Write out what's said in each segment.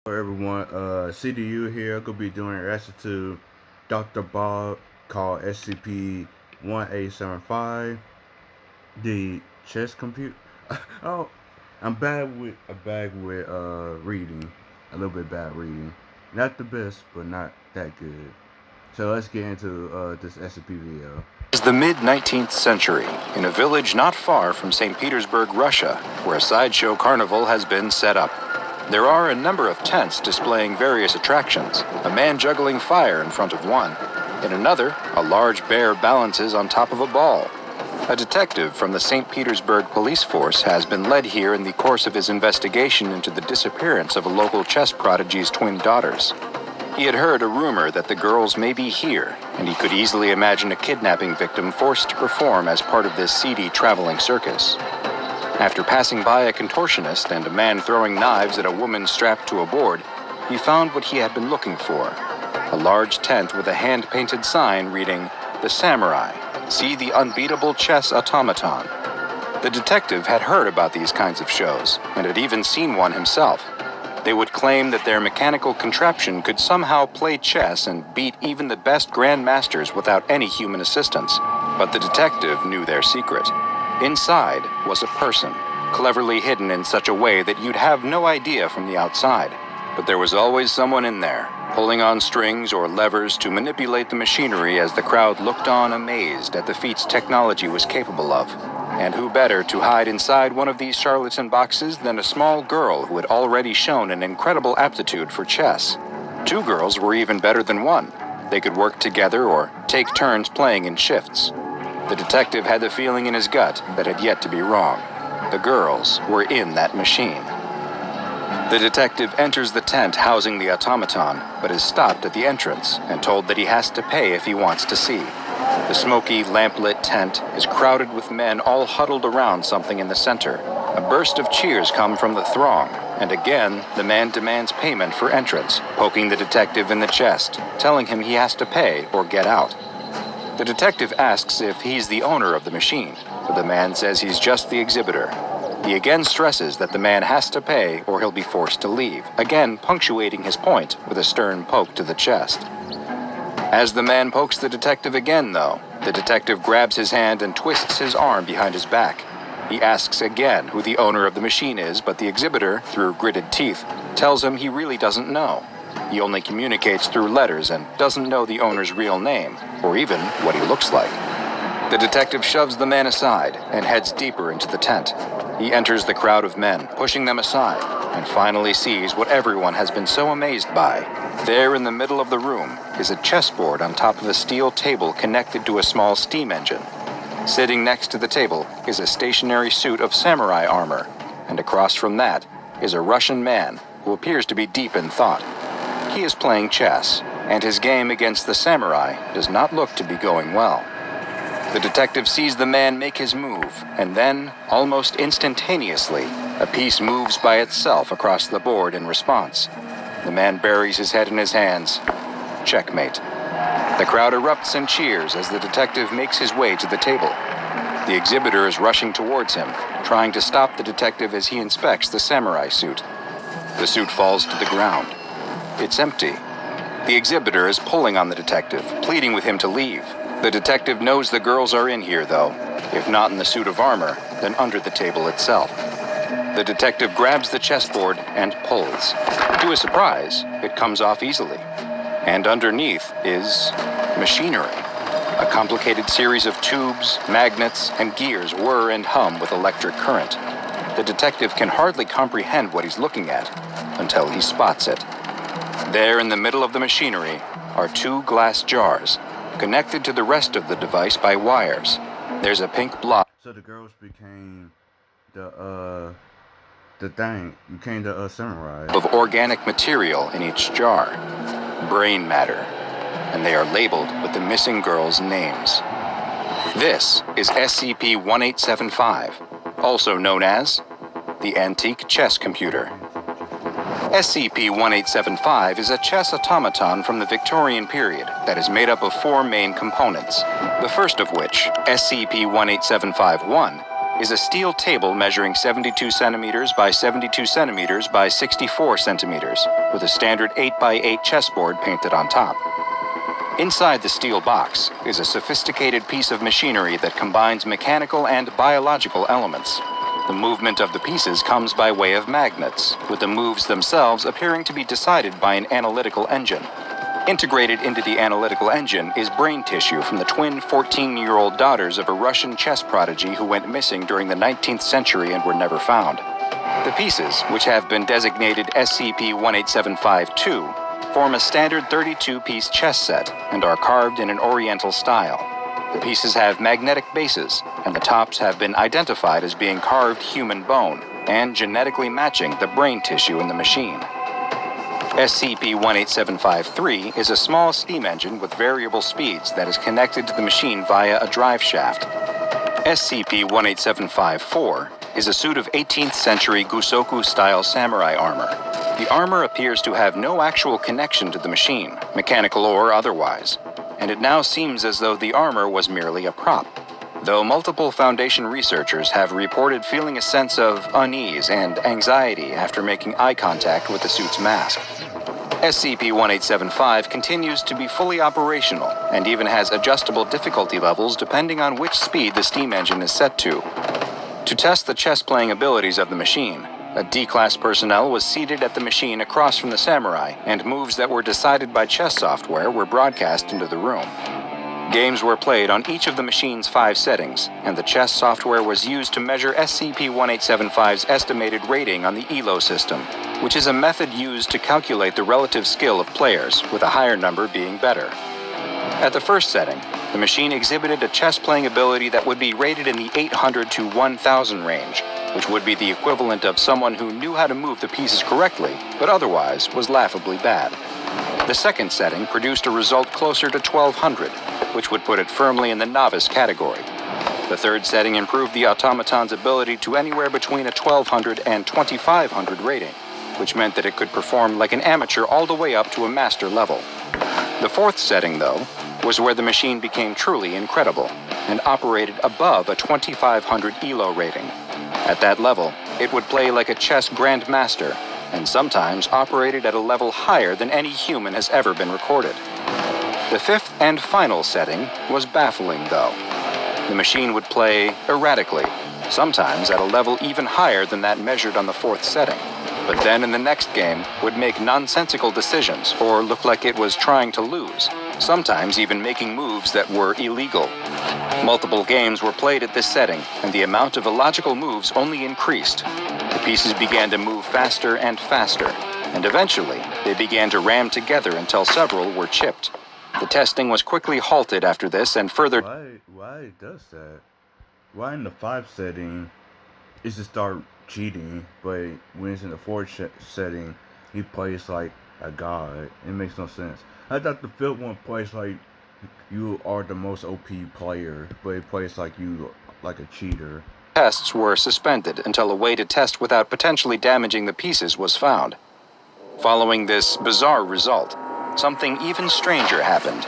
Hello everyone, CDU here. I'm gonna be doing a reaction to Dr.Bob called SCP-1875, the chess computer. Oh, I'm bad with reading, a little bit bad reading. Not the best, but not that good. So let's get into this SCP video. It is the mid-19th century, in a village not far from St. Petersburg, Russia, where a sideshow carnival has been set up. There are a number of tents displaying various attractions, a man juggling fire in front of one. In another, a large bear balances on top of a ball. A detective from the St. Petersburg police force has been led here in the course of his investigation into the disappearance of a local chess prodigy's twin daughters. He had heard a rumor that the girls may be here, and he could easily imagine a kidnapping victim forced to perform as part of this seedy traveling circus. After passing by a contortionist and a man throwing knives at a woman strapped to a board, he found what he had been looking for: a large tent with a hand-painted sign reading, "The Samurai, see the unbeatable chess automaton." The detective had heard about these kinds of shows, and had even seen one himself. They would claim that their mechanical contraption could somehow play chess and beat even the best grandmasters without any human assistance. But the detective knew their secret. Inside was a person, cleverly hidden in such a way that you'd have no idea from the outside. But there was always someone in there, pulling on strings or levers to manipulate the machinery as the crowd looked on amazed at the feats technology was capable of. And who better to hide inside one of these charlatan boxes than a small girl who had already shown an incredible aptitude for chess? Two girls were even better than one. They could work together or take turns playing in shifts. The detective had the feeling in his gut that had yet to be wrong. The girls were in that machine. The detective enters the tent housing the automaton, but is stopped at the entrance and told that he has to pay if he wants to see. The smoky, lamplit tent is crowded with men all huddled around something in the center. A burst of cheers come from the throng, and again the man demands payment for entrance, poking the detective in the chest, telling him he has to pay or get out. The detective asks if he's the owner of the machine, but the man says he's just the exhibitor. He again stresses that the man has to pay or he'll be forced to leave, again punctuating his point with a stern poke to the chest. As the man pokes the detective again, though, the detective grabs his hand and twists his arm behind his back. He asks again who the owner of the machine is, but the exhibitor, through gritted teeth, tells him he really doesn't know. He only communicates through letters and doesn't know the owner's real name, or even what he looks like. The detective shoves the man aside and heads deeper into the tent. He enters the crowd of men, pushing them aside, and finally sees what everyone has been so amazed by. There in the middle of the room is a chessboard on top of a steel table connected to a small steam engine. Sitting next to the table is a stationary suit of samurai armor, and across from that is a Russian man who appears to be deep in thought. He is playing chess, and his game against the samurai does not look to be going well. The detective sees the man make his move, and then, almost instantaneously, a piece moves by itself across the board in response. The man buries his head in his hands. Checkmate. The crowd erupts and cheers as the detective makes his way to the table. The exhibitor is rushing towards him, trying to stop the detective as he inspects the samurai suit. The suit falls to the ground. It's empty. The exhibitor is pulling on the detective, pleading with him to leave. The detective knows the girls are in here, though. If not in the suit of armor, then under the table itself. The detective grabs the chessboard and pulls. To his surprise, it comes off easily. And underneath is machinery. A complicated series of tubes, magnets, and gears whir and hum with electric current. The detective can hardly comprehend what he's looking at until he spots it. There in the middle of the machinery are two glass jars, connected to the rest of the device by wires. There's a pink blob. So the girls became the thing, became the samurai. Of organic material in each jar, brain matter, and they are labeled with the missing girls' names. This is SCP-1875, also known as the Antique Chess Computer. SCP-1875 is a chess automaton from the Victorian period that is made up of four main components, the first of which, SCP-18751, is a steel table measuring 72 centimeters by 72 centimeters by 64 centimeters, with a standard 8x8 chessboard painted on top. Inside the steel box is a sophisticated piece of machinery that combines mechanical and biological elements. The movement of the pieces comes by way of magnets, with the moves themselves appearing to be decided by an analytical engine. Integrated into the analytical engine is brain tissue from the twin 14-year-old daughters of a Russian chess prodigy who went missing during the 19th century and were never found. The pieces, which have been designated SCP-1875-2, form a standard 32-piece chess set and are carved in an Oriental style. The pieces have magnetic bases, and the tops have been identified as being carved human bone and genetically matching the brain tissue in the machine. SCP-1875-3 is a small steam engine with variable speeds that is connected to the machine via a drive shaft. SCP-1875-4 is a suit of 18th century Gusoku-style samurai armor. The armor appears to have no actual connection to the machine, mechanical or otherwise, and it now seems as though the armor was merely a prop, though multiple Foundation researchers have reported feeling a sense of unease and anxiety after making eye contact with the suit's mask. SCP-1875 continues to be fully operational and even has adjustable difficulty levels depending on which speed the steam engine is set to. To test the chess-playing abilities of the machine, a D-class personnel was seated at the machine across from the samurai, and moves that were decided by chess software were broadcast into the room. Games were played on each of the machine's 5 settings, and the chess software was used to measure SCP-1875's estimated rating on the ELO system, which is a method used to calculate the relative skill of players, with a higher number being better. At the first setting, the machine exhibited a chess-playing ability that would be rated in the 800 to 1000 range, which would be the equivalent of someone who knew how to move the pieces correctly, but otherwise was laughably bad. The second setting produced a result closer to 1200, which would put it firmly in the novice category. The third setting improved the automaton's ability to anywhere between a 1200 and 2500 rating, which meant that it could perform like an amateur all the way up to a master level. The fourth setting, though, was where the machine became truly incredible and operated above a 2500 ELO rating. At that level, it would play like a chess grandmaster, and sometimes operated at a level higher than any human has ever been recorded. The fifth and final setting was baffling, though. The machine would play erratically, sometimes at a level even higher than that measured on the fourth setting, but then in the next game would make nonsensical decisions or look like it was trying to lose, sometimes even making moves that were illegal. Multiple games were played at this setting, and the amount of illogical moves only increased. The pieces began to move faster and faster, and eventually they began to ram together until several were chipped. The testing was quickly halted after this, and further... Why it does that? Why in the 5 setting is to start cheating, but when it's in the 4 setting, he plays like a god? It makes no sense. I thought the 5th one plays like you are the most OP player, but it plays like you like a cheater. Tests were suspended until a way to test without potentially damaging the pieces was found. Following this bizarre result, something even stranger happened.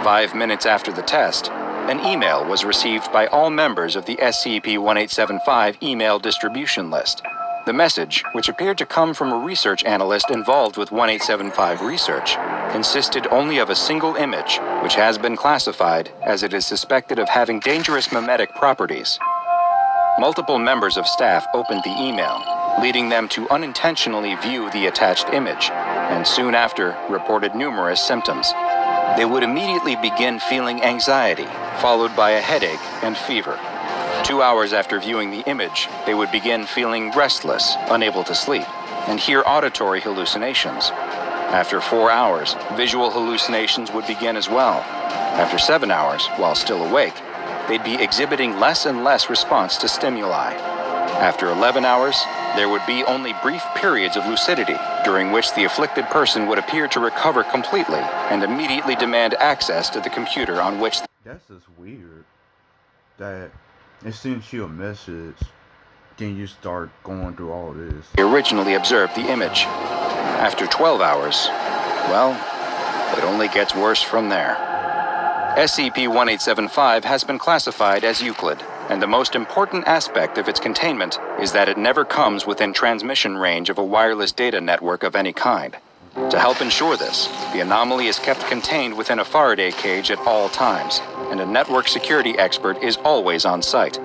5 minutes after the test, an email was received by all members of the SCP-1875 email distribution list. The message, which appeared to come from a research analyst involved with 1875 research, consisted only of a single image, which has been classified as it is suspected of having dangerous memetic properties. Multiple members of staff opened the email, leading them to unintentionally view the attached image, and soon after reported numerous symptoms. They would immediately begin feeling anxiety, followed by a headache and fever. 2 hours after viewing the image, they would begin feeling restless, unable to sleep, and hear auditory hallucinations. After 4 hours, visual hallucinations would begin as well. After 7 hours, while still awake, they'd be exhibiting less and less response to stimuli. After 11 hours, there would be only brief periods of lucidity, during which the afflicted person would appear to recover completely and immediately demand access to the computer on which... That's just weird. That it sends you a message, then you start going through all this. They originally observed the image. After 12 hours, well, it only gets worse from there. SCP-1875 has been classified as Euclid, and the most important aspect of its containment is that it never comes within transmission range of a wireless data network of any kind. To help ensure this, the anomaly is kept contained within a Faraday cage at all times, and a network security expert is always on site.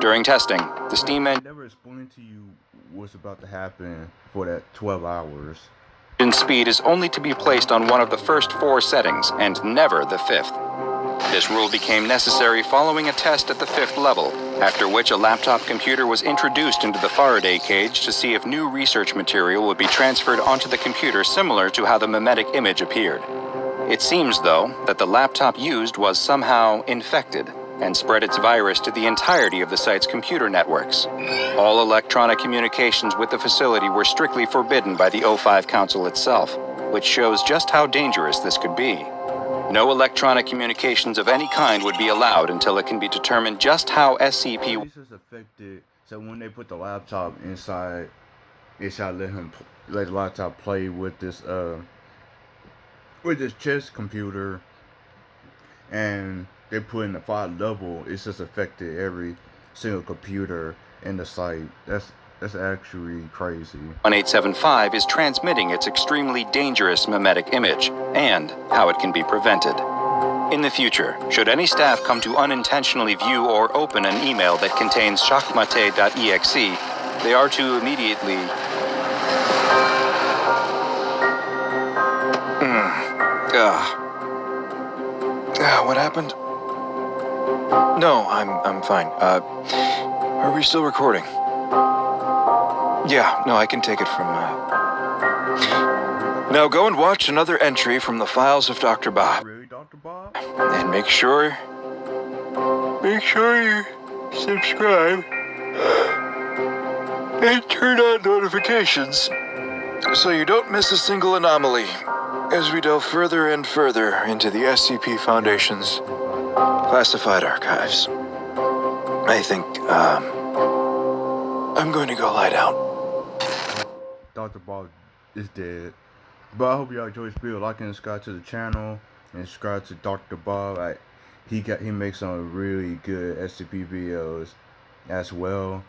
During testing, the steam engine never explained to you what's about to happen for that 12 hours. Speed is only to be placed on one of the first 4 settings and never the 5th. This rule became necessary following a test at the 5th level, after which a laptop computer was introduced into the Faraday cage to see if new research material would be transferred onto the computer similar to how the mimetic image appeared. It seems, though, that the laptop used was somehow infected and spread its virus to the entirety of the site's computer networks. All electronic communications with the facility were strictly forbidden by the O5 Council itself, which shows just how dangerous this could be. No electronic communications of any kind would be allowed until it can be determined just how SCP... This is affected, so when they put the laptop inside, they shall let the laptop play with this chess computer, and they put in the 5th level. It's just affected every single computer in the site. That's actually crazy. 1875 is transmitting its extremely dangerous mimetic image, and how it can be prevented. In the future, should any staff come to unintentionally view or open an email that contains shachmate.exe, they are to immediately... What happened? No, I'm fine. Are we still recording? Yeah, no, I can take it from, Now go and watch another entry from the files of Dr. Bob. Really, Dr. Bob? And make sure you subscribe and turn on notifications so you don't miss a single anomaly as we delve further and further into the SCP Foundation's classified archives. I think, I'm going to go lie down. Dr. Bob is dead. But I hope y'all enjoy this video. Like and subscribe to the channel, and subscribe to Dr. Bob. He makes some really good SCP videos as well.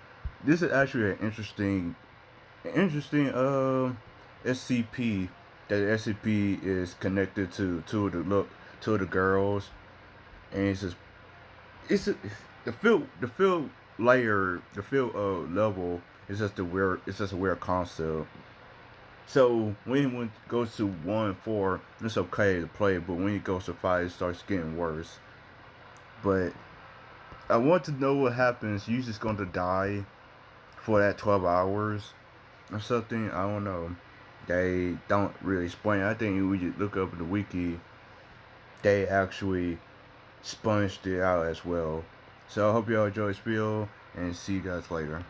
This is actually an interesting SCP. That the SCP is connected to two of the girls, and the field level is just a weird concept. So when it goes to 1 and 4, it's okay to play, but when it goes to 5, it starts getting worse. But I want to know what happens. You just going to die for that 12 hours or something? I don't know. They don't really explain. I think we just look up in the wiki. They actually sponged it out as well. So I hope y'all enjoy this video, and see you guys later.